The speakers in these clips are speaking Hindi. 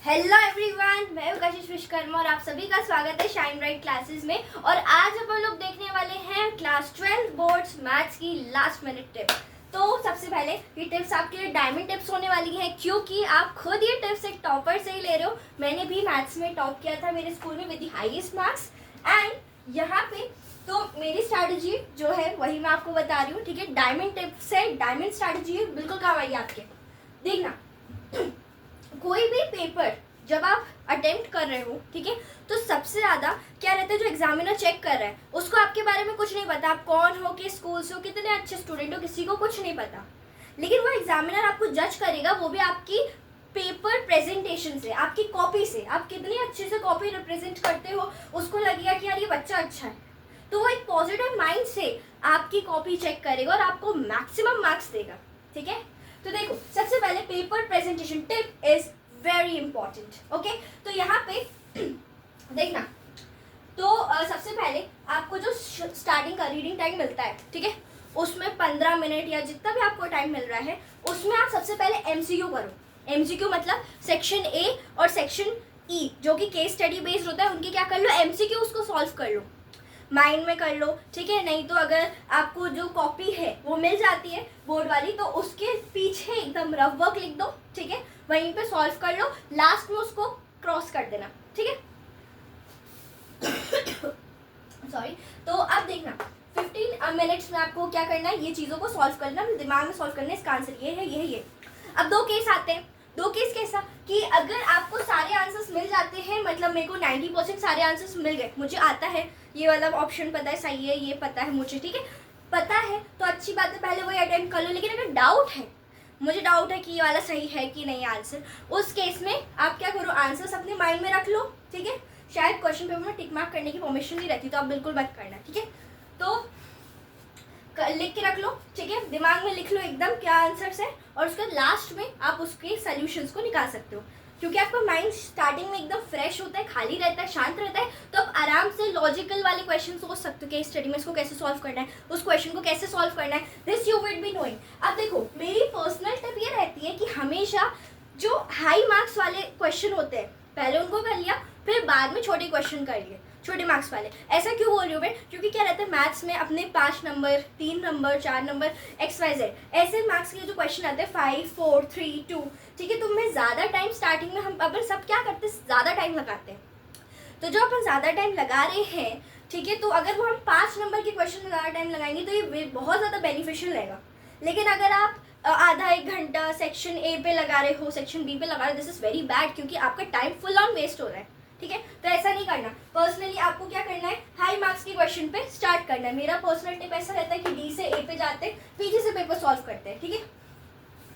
हेलो एवरीवन, मैं हूं कशिश विश्वकर्मा और आप सभी का स्वागत है शाइन ब्राइट क्लासेस में। और आज अपन लोग देखने वाले हैं क्लास 12 बोर्ड्स मैथ्स की लास्ट मिनट टिप। तो सबसे पहले ये टिप्स आपके लिए डायमंड टिप्स होने वाली हैं, क्योंकि आप खुद ये टिप्स एक टॉपर से ही ले रहे हो। मैंने भी मैथ्स में टॉप किया था मेरे स्कूल में with the highest marks. And यहाँ पे तो मेरी स्ट्रैटेजी जो है वही मैं आपको बता रही हूँ, ठीक है। डायमंड टिप्स से डायमंड स्ट्रैटेजी बिल्कुल काम आएगी आपके। देखना, कोई भी पेपर जब आप अटेम्प्ट कर रहे हो, ठीक है, तो सबसे ज़्यादा क्या रहता है, जो एग्जामिनर चेक कर रहा है उसको आपके बारे में कुछ नहीं पता। आप कौन हो, किस स्कूल से हो, कितने अच्छे स्टूडेंट हो, किसी को कुछ नहीं पता। लेकिन वो एग्जामिनर आपको जज करेगा, वो भी आपकी पेपर प्रेजेंटेशन से, आपकी कॉपी से। आप कितनी अच्छे से कॉपी रिप्रेजेंट करते हो, उसको लगेगा कि यार ये बच्चा अच्छा है, तो वो एक पॉजिटिव माइंड से आपकी कॉपी चेक करेगा और आपको मैक्सिमम मार्क्स देगा, ठीक है। तो देखो, सबसे पहले paper presentation tip is very important, okay. तो यहाँ पे देखना, तो सबसे पहले आपको जो स्टार्टिंग का रीडिंग टाइम मिलता है, ठीक है, उसमें 15 मिनट या जितना भी आपको टाइम मिल रहा है, उसमें आप सबसे पहले एमसीक्यू करो। एमसीक्यू मतलब सेक्शन ए और सेक्शन ई जो कि केस स्टडी बेस्ड होता है, उनकी क्या कर लो, एमसीक्यू उसको सॉल्व कर लो, माइंड में कर लो, ठीक है। नहीं तो अगर आपको जो कॉपी है वो मिल जाती है बोर्ड वाली, तो उसके पीछे एकदम रफ वर्क लिख दो, ठीक है, वहीं पे सॉल्व कर लो, लास्ट में उसको क्रॉस कर देना, ठीक है। सॉरी। तो अब देखना, 15 मिनट्स में आपको क्या करना है, ये चीज़ों को सॉल्व करना, दिमाग में सॉल्व करना है। इसका आंसर ये है, ये है, ये। अब दो केस आते हैं। दो केस कैसा कि अगर आपको सारे आंसर्स मिल जाते हैं, मतलब मेरे को 90% सारे आंसर्स मिल गए, मुझे आता है ये वाला ऑप्शन पता है सही है, ये पता है मुझे, ठीक है, पता है तो अच्छी बात है, पहले वही अटेम्प्ट कर लो। लेकिन अगर डाउट है, मुझे डाउट है कि ये वाला सही है कि नहीं आंसर, उस केस में आप क्या करो, आंसर्स अपने माइंड में रख लो, ठीक है। शायद क्वेश्चन पेपर में टिक मार्क करने की परमिशन नहीं रहती, तो आप बिल्कुल मत करना, ठीक है। तो लिख के रख लो, ठीक है, दिमाग में लिख लो एकदम क्या आंसर्स है, और उसके लास्ट में आप उसके सॉल्यूशंस को निकाल सकते हो। क्योंकि आपका माइंड स्टार्टिंग में एकदम फ्रेश होता है, खाली रहता है, शांत रहता है, तो आप आराम से लॉजिकल वाले क्वेश्चन सोच सकते हो कि स्टडी में इसको कैसे सॉल्व करना है, उस क्वेश्चन को कैसे सॉल्व करना है। This you will be knowing. अब देखो, मेरी पर्सनल टिप ये रहती है कि हमेशा जो हाई मार्क्स वाले क्वेश्चन होते हैं पहले उनको कर लिया, फिर बाद में छोटे क्वेश्चन कर लिए, छोटे मार्क्स वाले। ऐसा क्यों बोल रही हूँ मैं, क्योंकि क्या रहता है मैथ्स में अपने 5 नंबर, 3 नंबर, 4 नंबर, XYZ ऐसे मार्क्स के जो क्वेश्चन आते हैं 5, 4, 3, 2, ठीक है। तो मैं ज़्यादा टाइम स्टार्टिंग में, हम अपन सब क्या करते हैं, ज़्यादा टाइम लगाते हैं। तो जो अपन ज़्यादा टाइम लगा रहे हैं, ठीक है, तो अगर वो हम 5 नंबर के क्वेश्चन में ज़्यादा टाइम लगाएंगे तो ये बहुत ज़्यादा बेनिफिशियल रहेगा। लेकिन अगर आप आधा एक घंटा सेक्शन ए पे लगा रहे हो, सेक्शन बी पे लगा रहे हो, दिस इज़ वेरी बैड, क्योंकि आपका टाइम फुल ऑन वेस्ट हो रहा है, ठीक है। तो ऐसा नहीं करना। पर्सनली आपको क्या करना है, हाई मार्क्स के क्वेश्चन पे स्टार्ट करना है। मेरा पर्सनल टिप ऐसा रहता है कि डी से ए पे जाते हैं, पीछे से पेपर सॉल्व करते हैं, ठीक है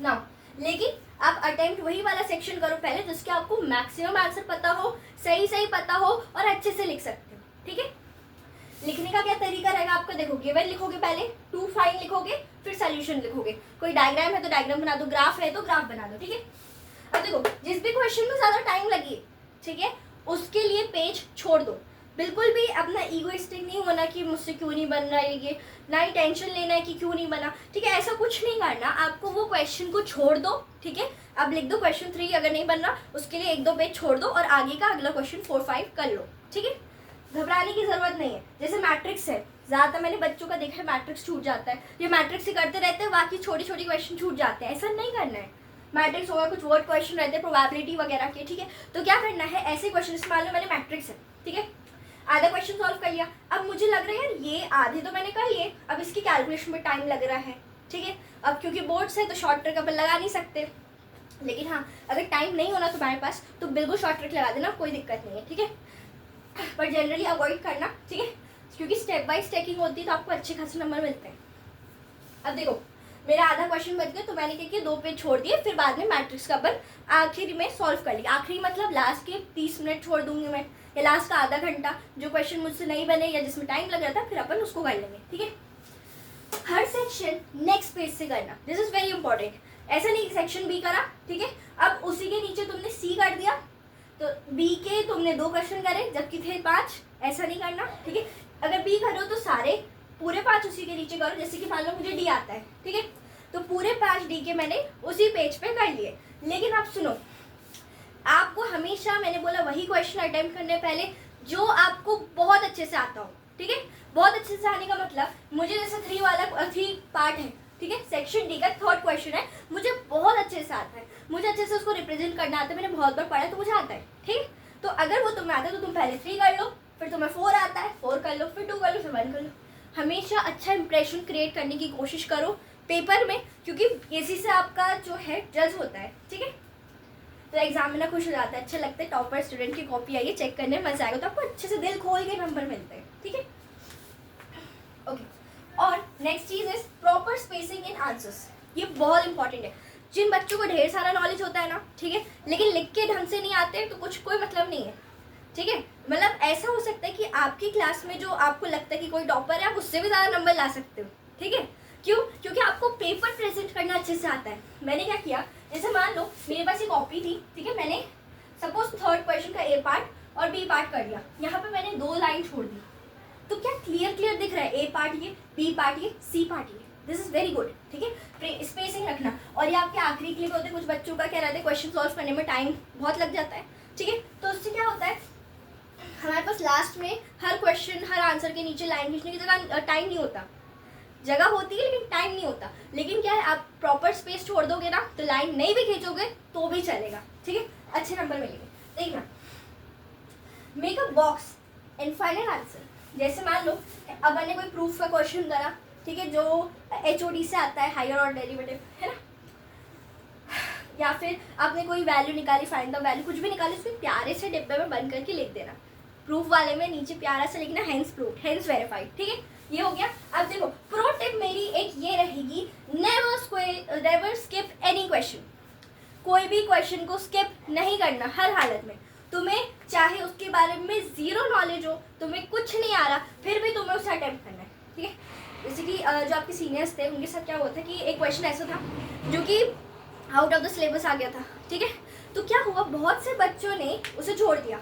ना। लेकिन आप अटेम्प्ट वही वाला सेक्शन करो पहले, जिसके आपको मैक्सिमम आंसर पता हो, सही सही पता हो और अच्छे से लिख सकते हो, ठीक है। लिखने का क्या तरीका रहेगा आपका, देखो, गिवन लिखोगे पहले, टू फाइन लिखोगे, फिर सॉल्यूशन लिखोगे। कोई डायग्राम है तो डायग्राम बना दो, ग्राफ है तो ग्राफ बना दो, ठीक है। अब देखो, जिस भी क्वेश्चन में ज़्यादा टाइम लगे, ठीक है, उसके लिए पेज छोड़ दो। बिल्कुल भी अपना ईगोइस्टिक नहीं होना कि मुझसे क्यों नहीं बन रहा है ये, ना ही टेंशन लेना है कि क्यों नहीं बना, ठीक है। ऐसा कुछ नहीं करना, आपको वो क्वेश्चन को छोड़ दो, ठीक है। अब लिख दो क्वेश्चन 3, अगर नहीं बन रहा उसके लिए 1-2 पेज छोड़ दो और आगे का अगला क्वेश्चन 4-5 कर लो, ठीक है। घबराने की जरूरत नहीं है। जैसे मैट्रिक्स है, ज़्यादातर मैंने बच्चों का देखा है मैट्रिक्स छूट जाता है, ये मैट्रिक्स ही करते रहते हैं, बाकी छोटी छोटी क्वेश्चन छूट जाते हैं। ऐसा नहीं करना है। मैट्रिक्स होगा, कुछ वर्ड क्वेश्चन रहते हैं प्रोबेबिलिटी वगैरह के, ठीक है। तो क्या करना है, ऐसे क्वेश्चन, मान लो मैंने मैट्रिक्स है, ठीक है, आधा क्वेश्चन सॉल्व कर लिया, अब मुझे लग रहा है यार ये आधे तो मैंने कर लिए, अब इसकी कैलकुलेशन में टाइम लग रहा है, ठीक है। अब क्योंकि बोर्ड्स है तो शॉर्ट ट्रिक अपन लगा नहीं सकते, लेकिन हाँ, अगर टाइम नहीं होना तुम्हारे पास तो बिल्कुल शॉर्ट ट्रिक लगा देना, कोई दिक्कत नहीं है, ठीक है। पर जनरली अवॉइड करना, ठीक है, क्योंकि स्टेप बाय स्टेकिंग होती है तो आपको अच्छे खासे नंबर मिलते हैं। अब देखो, मेरा आधा क्वेश्चन बच गया, तो मैंने क्या किया, 2 पेज छोड़ दिए, फिर बाद में मैट्रिक्स का अपन आखिरी में सॉल्व कर लिया। आखिरी मतलब लास्ट के 30 मिनट छोड़ दूंगी मैं, या लास्ट का आधा घंटा, जो क्वेश्चन मुझसे नहीं बने या जिसमें टाइम लग रहा था, फिर अपन उसको कर लेंगे, ठीक है। हर सेक्शन नेक्स्ट पेज से करना, दिस इज वेरी इंपॉर्टेंट। ऐसा नहीं कि सेक्शन बी करा, ठीक है, अब उसी के नीचे तुमने सी कर दिया, तो बी के तुमने 2 क्वेश्चन करे जबकि थे 5, ऐसा नहीं करना, ठीक है। अगर बी करो तो सारे पूरे 5 उसी के नीचे करो। जैसे कि मान लो मुझे डी आता है, ठीक है, तो पूरे 5 डी के मैंने उसी पेज पे कर लिए। लेकिन आप सुनो, आपको हमें हमेशा मैंने बोला वही क्वेश्चन अटेम्प्ट करने पहले जो आपको बहुत अच्छे से आता हो, ठीक है। बहुत अच्छे से आने का मतलब मुझे जैसे 3 पार्ट है, ठीक है, सेक्शन डी का 3rd क्वेश्चन है, मुझे बहुत अच्छे से आता है, मुझे अच्छे से उसको रिप्रेजेंट करना आता है, मैंने बहुत बार पढ़ा तो मुझे आता है, ठीक। तो अगर वो तुम्हें आता है तो तुम पहले 3 कर लो, फिर तुम्हें 4 आता है 4 कर लो, फिर 2 कर लो, फिर 1 कर लो। हमेशा अच्छा इंप्रेशन क्रिएट करने की कोशिश करो पेपर में, क्योंकि इसी से आपका जो है जज होता है, ठीक है। तो एग्जाम में ना खुश हो जाता है, अच्छा लगता है, टॉपर स्टूडेंट की कॉपी आई है, चेक करने में मजा आएगा, तो आपको अच्छे से दिल खोल के नंबर मिलते हैं, ठीक है। ओके, और नेक्स्ट चीज is proper spacing in answers. ये बहुत इंपॉर्टेंट है। जिन बच्चों को ढेर सारा नॉलेज होता है ना, ठीक है, लेकिन लिख के ढंग से नहीं आते तो कुछ कोई मतलब नहीं है, ठीक है। मतलब ऐसा हो सकता है कि आपकी क्लास में जो आपको लगता है कि कोई टॉपर है, आप उससे भी ज़्यादा नंबर ला सकते हो, ठीक है। क्यों? क्योंकि आपको पेपर प्रेजेंट करना अच्छे से आता है। मैंने क्या किया, जैसे मान लो मेरे पास एक कॉपी थी, ठीक है, मैंने सपोज 3rd क्वेश्चन का ए पार्ट और बी पार्ट कर दिया, यहाँ पे मैंने 2 लाइन छोड़ दी, तो क्या क्लियर दिख रहा है, ए पार्ट ये, बी पार्ट ये, सी पार्ट ये, दिस इज वेरी गुड, ठीक है। स्पेसिंग रखना। और ये आपके आखिरी क्लिप होते हैं, कुछ बच्चों का क्या रहता है, क्वेश्चन सॉल्व करने में टाइम बहुत लग जाता है, ठीक है। तो उससे क्या होता है, हमारे पास लास्ट में हर क्वेश्चन हर आंसर के नीचे लाइन खींचने की जगह टाइम नहीं होता, जगह होती है लेकिन टाइम नहीं होता। लेकिन क्या है, आप प्रॉपर स्पेस छोड़ दोगे ना तो लाइन नहीं भी खींचोगे तो भी चलेगा, ठीक है, अच्छे नंबर मिलेंगे। देखना, make a box and final answer. जैसे मान लो अब मैंने कोई प्रूफ का क्वेश्चन करा, ठीक है, जो HOD से आता है, हायर ऑर्डर डेरिवेटिव, है ना, या फिर आपने कोई वैल्यू निकाली, फाइंड द वैल्यू, कुछ भी निकाली, उसको प्यारे से डिब्बे में बंद करके लिख देना। प्रूफ वाले में नीचे प्यारा से लिखना हेंस प्रूफ, हेंस वेरीफाइड, ठीक है, ये हो गया। अब देखो प्रो टिप मेरी एक ये रहेगी, नेवर स्किप एनी क्वेश्चन। कोई भी क्वेश्चन को स्किप नहीं करना हर हालत में। तुम्हें चाहे उसके बारे में 0 नॉलेज हो, तुम्हें कुछ नहीं आ रहा, फिर भी तुम्हें उसे अटेम्प्ट करना है, ठीक है। जैसे कि जो आपके सीनियर्स थे उनके साथ क्या हुआ था कि एक क्वेश्चन ऐसा था जो कि आउट ऑफ द सिलेबस आ गया था, ठीक है। तो क्या हुआ, बहुत से बच्चों ने उसे छोड़ दिया,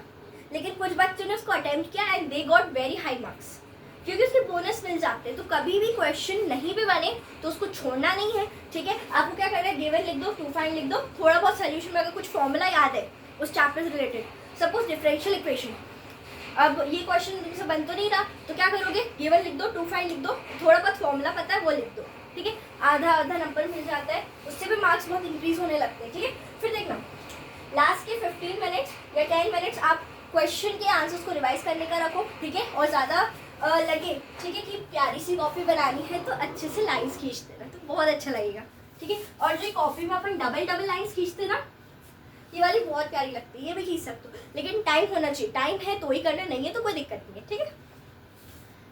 लेकिन कुछ बच्चों ने उसको अटेम्प्ट किया and they got very high marks, क्योंकि उसके बोनस मिल जाते हैं। तो कभी भी क्वेश्चन नहीं भी बने तो उसको छोड़ना नहीं है, ठीक है। आपको क्या करना है, गिवन लिख दो, टू फाइंड लिख दो, थोड़ा बहुत सोल्यूशन में अगर कुछ फॉर्मूला याद है उस चैप्टर से रिलेटेड, सपोज डिफरेंशियल इक्वेशन, अब ये क्वेश्चन तुमसे बन तो नहीं रहा तो क्या करोगे, गिवन लिख दो, टू फाइंड लिख दो, थोड़ा बहुत फॉर्मूला पता है वो लिख दो, ठीक है, आधा नंबर मिल जाता है, उससे भी मार्क्स बहुत इंक्रीज होने लगते हैं, ठीक है। फिर देखना, लास्ट के 15 मिनट्स या 10 मिनट्स आप क्वेश्चन के आंसर्स को रिवाइज करने का रखो, ठीक है, और ज़्यादा लगे, ठीक है, कि प्यारी सी कॉपी बनानी है तो अच्छे से लाइंस खींच देना, तो बहुत अच्छा लगेगा, ठीक है। और जो कॉपी में अपन डबल लाइंस खींचते ना, ये वाली बहुत प्यारी लगती है, ये भी खींच सकते हो, लेकिन टाइम होना चाहिए, टाइम है तो ही करना, नहीं है तो कोई दिक्कत नहीं है, ठीक है।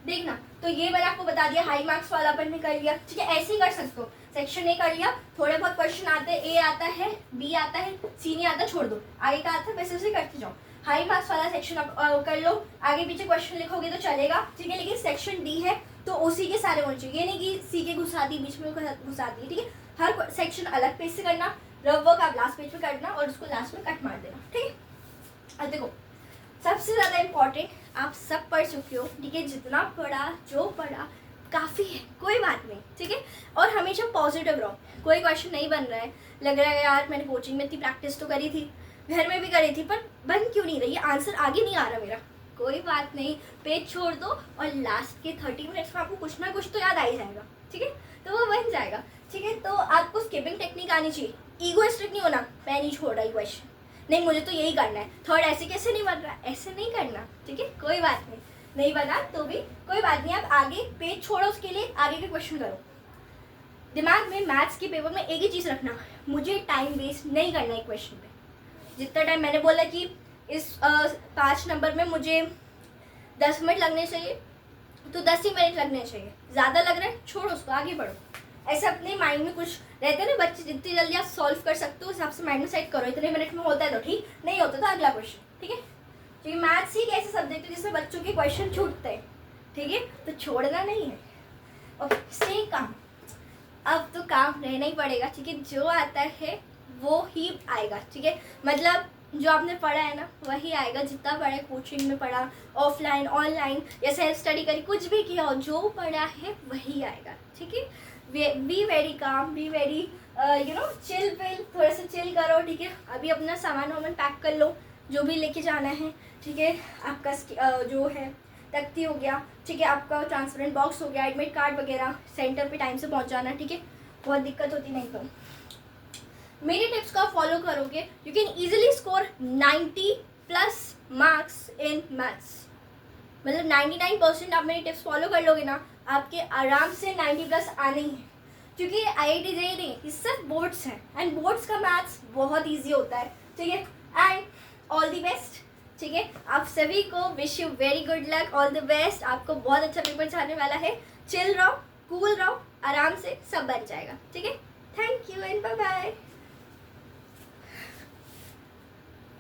देखना, तो ये मैंने आपको बता दिया, हाई मार्क्स वाला अपन ने कर लिया, ठीक है, ऐसे ही कर सकते हो। सेक्शन ए कर लिया, थोड़े बहुत क्वेश्चन आते हैं, ए आता है, बी आता है, सी नहीं आता छोड़ दो, आगे का आता है, वैसे वैसे करते जाओ। हाई मार्क्स वाला सेक्शन कर लो, आगे पीछे क्वेश्चन लिखोगे तो चलेगा, ठीक है, लेकिन सेक्शन डी है तो उसी के सारे होने चाहिए, ये नहीं कि सी के घुसा दी, बीच में घुसा दी, ठीक है। हर सेक्शन अलग पेज से करना, रफ वर्क आप लास्ट पेज पे करना और उसको लास्ट में कट मार देना, ठीक है। अब देखो सबसे ज़्यादा इम्पॉर्टेंट, आप सब पढ़ चुके हो, ठीक है, जितना पढ़ा जो पढ़ा काफ़ी है, कोई बात नहीं, ठीक है। और हमेशा पॉजिटिव रहो, कोई क्वेश्चन नहीं बन रहा है, लग रहा है यार मैंने कोचिंग में इतनी प्रैक्टिस तो करी थी, घर में भी करी थी, पर बन क्यों नहीं रही, आंसर आगे नहीं आ रहा मेरा, कोई बात नहीं, पेज छोड़ दो और लास्ट के 30 मिनट्स में आपको कुछ ना कुछ तो याद आ ही जाएगा, ठीक है, तो वो बन जाएगा, ठीक है। तो आपको स्किपिंग टेक्निक आनी चाहिए, ईगोइस्टिक नहीं होना, मैं नहीं छोड़ रही क्वेश्चन, नहीं मुझे तो यही करना है, थर्ड ऐसे कैसे नहीं बन रहा, ऐसे नहीं करना, ठीक है, कोई बात नहीं बना तो भी कोई बात नहीं, आप आगे पेज छोड़ो, उसके लिए आगे के क्वेश्चन करो। दिमाग में मैथ्स के पेपर में एक ही चीज़ रखना, मुझे टाइम वेस्ट नहीं करना है क्वेश्चन पे। जितना टाइम मैंने बोला कि इस 5 नंबर में मुझे 10 मिनट लगने चाहिए तो 10 ही मिनट लगने चाहिए, ज़्यादा लग रहा है छोड़ो उसको, आगे बढ़ो। ऐसे अपने माइंड में कुछ रहते हैं ना बच्चे, जितनी जल्दी आप सॉल्व कर सकते हो उस हिसाब से माइंड में सेट करो, इतने मिनट में होता है तो ठीक, नहीं होता तो अगला क्वेश्चन, ठीक है। क्योंकि मैथ्स ही एक ऐसे सब्जेक्ट है जिसमें बच्चों के क्वेश्चन छूटते हैं, ठीक है, तो छोड़ना नहीं है। ओके, स्टे काम, अब तो काम रहना ही पड़ेगा, ठीक है, जो आता है वो ही आएगा, ठीक है, मतलब जो आपने पढ़ा है ना वही आएगा, जितना पढ़ा है, कोचिंग में पढ़ा, ऑफलाइन ऑनलाइन या सेल्फ स्टडी करी, कुछ भी किया हो, जो पढ़ा है वही आएगा, ठीक है। Be very calm, be very chill, थोड़ा सा चिल करो, ठीक है। अभी अपना सामान वामान पैक कर लो, जो भी लेके जाना है, ठीक है। आपका जो है तख्ती हो गया, ठीक है, आपका ट्रांसपेरेंट बॉक्स हो गया, एडमिट कार्ड वगैरह, सेंटर पे टाइम से पहुंचाना, ठीक है। बहुत दिक्कत होती नहीं तो मेरी टिप्स को आप फॉलो करोगे, you can easily score 90+ marks in maths. मतलब 99% आप मेरी टिप्स फॉलो कर लोगे ना, आपके आराम से 90+ आने ही है। क्योंकि IIT JEE नहीं, ये सिर्फ बोर्ड्स हैं, एंड बोर्ड्स का मैथ्स बहुत ईजी होता है, ठीक है। एंड ऑल द बेस्ट, ठीक है। आप सभी को wish you very good luck, all the best. आपको बहुत अच्छा पेपर जाने वाला है। चिल रहो, कूल रहो, आराम से सब बन जाएगा, ठीक है। Thank you and bye bye.